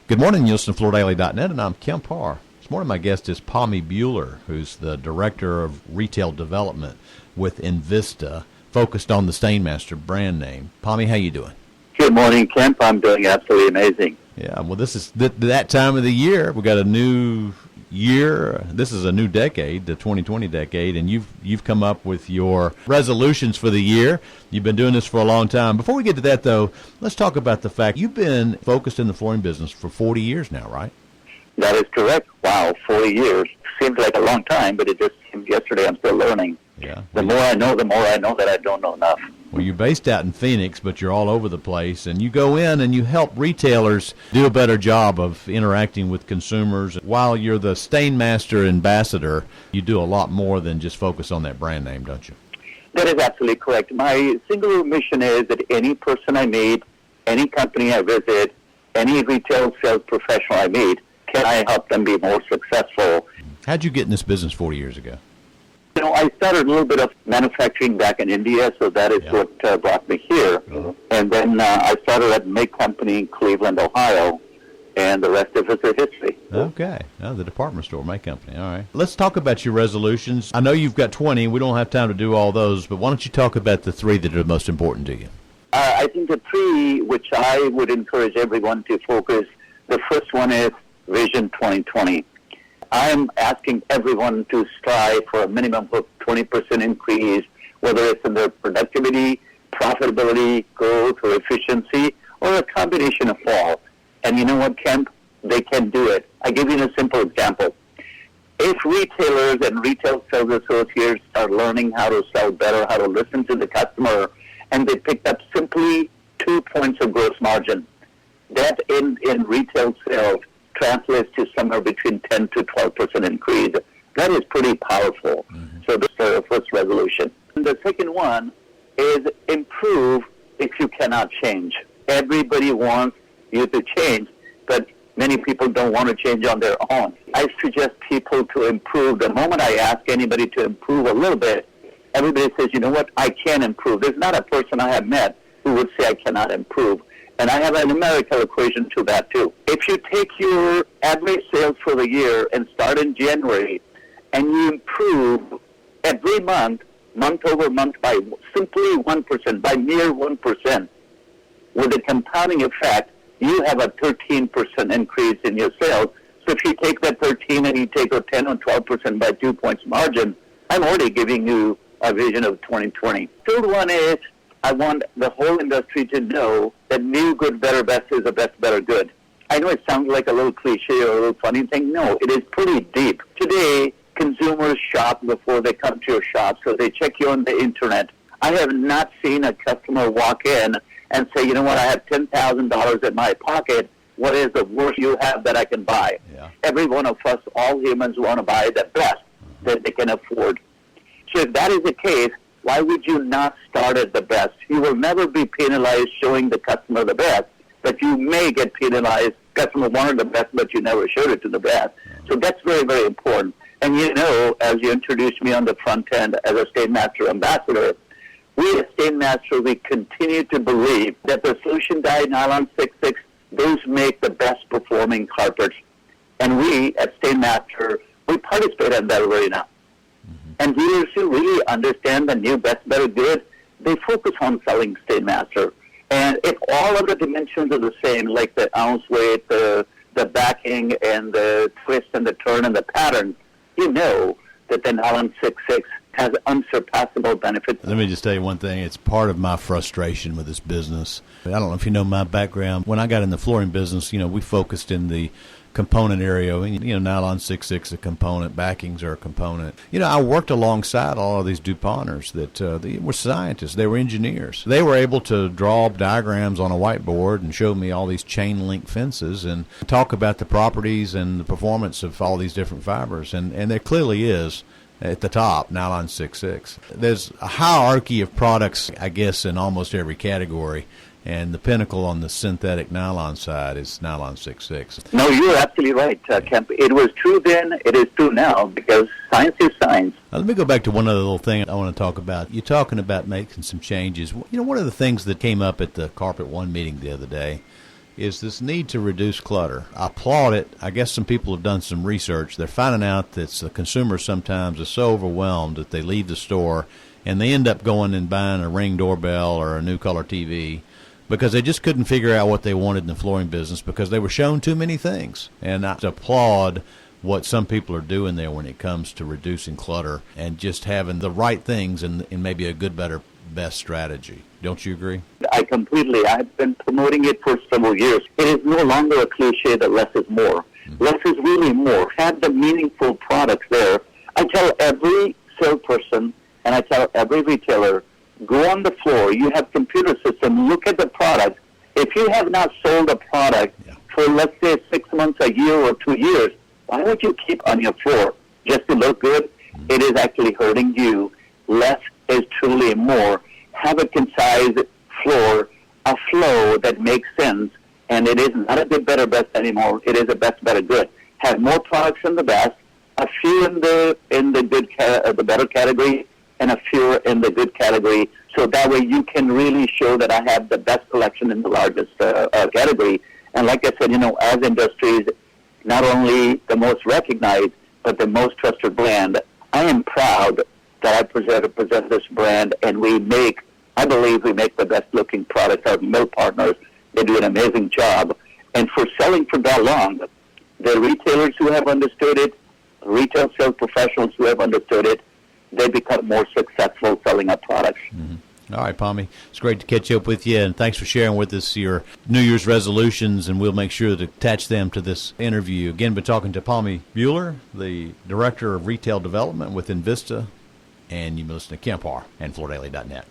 Good morning, you listen to FloorDaily.net, and I'm Kim Parr. This morning my guest is Pami Bhullar, who's the Director of Retail Development with Invista, focused on the Stainmaster brand name. Pami, how you doing? Good morning, Kemp. I'm doing absolutely amazing. Yeah, well, this is that time of the year. We've got a new year. This is a new decade, the 2020 decade, and you've come up with your resolutions for the year. You've been doing this for a long time. Before we get to that, though, let's talk about the fact you've been focused in the flooring business for 40 years now, right? That is correct. Wow, 40 years. Seems like a long time, but it just seems yesterday. I'm still learning. Yeah. The more I know that I don't know enough. Well, you're based out in Phoenix, but you're all over the place, and you go in and you help retailers do a better job of interacting with consumers. While you're the Stainmaster ambassador, you do a lot more than just focus on that brand name, don't you? That is absolutely correct. My single mission is that any person I meet, any company I visit, any retail sales professional I meet, can I help them be more successful? How'd you get in this business 40 years ago? You know, I started a little bit of manufacturing back in India, so that is what brought me here. And then I started at a Make Company in Cleveland, Ohio, and the rest of it is history. Okay. The department store, Make Company. All right. Let's talk about your resolutions. I know you've got 20. We don't have time to do all those, but why don't you talk about the three that are most important to you? I think the three, which I would encourage everyone to focus, the first one is Vision 2020. I'm asking everyone to strive for a minimum of 20% increase, whether it's in their productivity, profitability, growth, or efficiency, or a combination of all. And you know what, Kemp? They can do it. I give you a simple example. If retailers and retail sales associates are learning how to sell better, how to listen to the customer, and they picked up simply 2 points of gross margin, that in retail sales translates to somewhere between 10 to 12% increase. That is pretty powerful. So this is the first resolution. And the second one is improve if you cannot change. Everybody wants you to change, but many people don't want to change on their own. I suggest people to improve. The moment I ask anybody to improve a little bit, everybody says, you know what, I can improve. There's not a person I have met who would say I cannot improve. And I have a numerical equation to that, too. If you take your average sales for the year and start in January, and you improve every month, month over month, by simply 1%, by mere 1%, with a compounding effect, you have a 13% increase in your sales. So if you take that 13 and you take a 10 or 12% by 2 points margin, I'm already giving you a vision of 2020. Third one is, I want the whole industry to know that new, good, better, best is the best, better, good. I know it sounds like a little cliche or a little funny thing. No, it is pretty deep. Today, consumers shop before they come to your shop, so they check you on the internet. I have not seen a customer walk in and say, you know what, I have $10,000 in my pocket. What is the worst you have that I can buy? Yeah. Every one of us, all humans, want to buy the best that they can afford. So if that is the case, why would you not start at the best? You will never be penalized showing the customer the best, but you may get penalized. Customer wanted the best, but you never showed it to the best. So that's very, very important. And you know, as you introduced me on the front end as a Stainmaster ambassador, we at Stainmaster, we continue to believe that the solution dyed nylon 6/6, those make the best performing carpets. And we at Stainmaster, we participate in that arena. And dealers who really understand the new best, better, good, they focus on selling Stainmaster. And if all of the dimensions are the same, like the ounce weight, the backing, and the twist and the turn and the pattern, you know that the nylon 6/6 has unsurpassable benefits. Let me just tell you one thing. It's part of my frustration with this business. I don't know if you know my background. When I got in the flooring business, we focused in the component area. Nylon 6/6 a component, backings are a component. I worked alongside all of these DuPonters that they were scientists, they were engineers. They were able to draw diagrams on a whiteboard and show me all these chain link fences and talk about the properties and the performance of all these different fibers. And there clearly is, at the top, nylon 6/6. There's a hierarchy of products, I guess, in almost every category. And the pinnacle on the synthetic nylon side is nylon 6/6. No, you're absolutely right, Kemp. It was true then, it is true now, because science is science. Let me go back to one other little thing I want to talk about. You're talking about making some changes. One of the things that came up at the Carpet One meeting the other day is this need to reduce clutter. I applaud it. I guess some people have done some research. They're finding out that the consumer sometimes is so overwhelmed that they leave the store and they end up going and buying a Ring doorbell or a new color TV because they just couldn't figure out what they wanted in the flooring business because they were shown too many things. And I applaud what some people are doing there when it comes to reducing clutter and just having the right things and maybe a good, better, best strategy. Don't you agree? I've been promoting it for several years. It is no longer a cliche that less is more. Mm-hmm. Less is really more. Have the meaningful products there. I tell every salesperson and I tell every retailer, go on the floor. You have computer system. Look at the product. If you have not sold a product for, let's say, 6 months, a year, or 2 years, why would you keep on your floor just to look good? Mm-hmm. It is actually hurting you. Less is truly more. Have a concise floor, a flow that makes sense, and it is not a good, better, best anymore. It is a best, better, good. Have more products in the best, a few in the good, the better category, and a few in the good category. So that way you can really show that I have the best collection in the largest category. And like I said, as industries, not only the most recognized, but the most trusted brand, I am proud that I present this brand, and I believe we make the best-looking products. Our mill partners, they do an amazing job. And for selling for that long, the retailers who have understood it, retail sales professionals who have understood it, they become more successful selling our products. Mm-hmm. All right, Pami, it's great to catch up with you, and thanks for sharing with us your New Year's resolutions, and we'll make sure to attach them to this interview. Again, been talking to Pami Bhullar, the Director of Retail Development with Invista, and you've been listening to Kemp Harr and FloorDaily.net.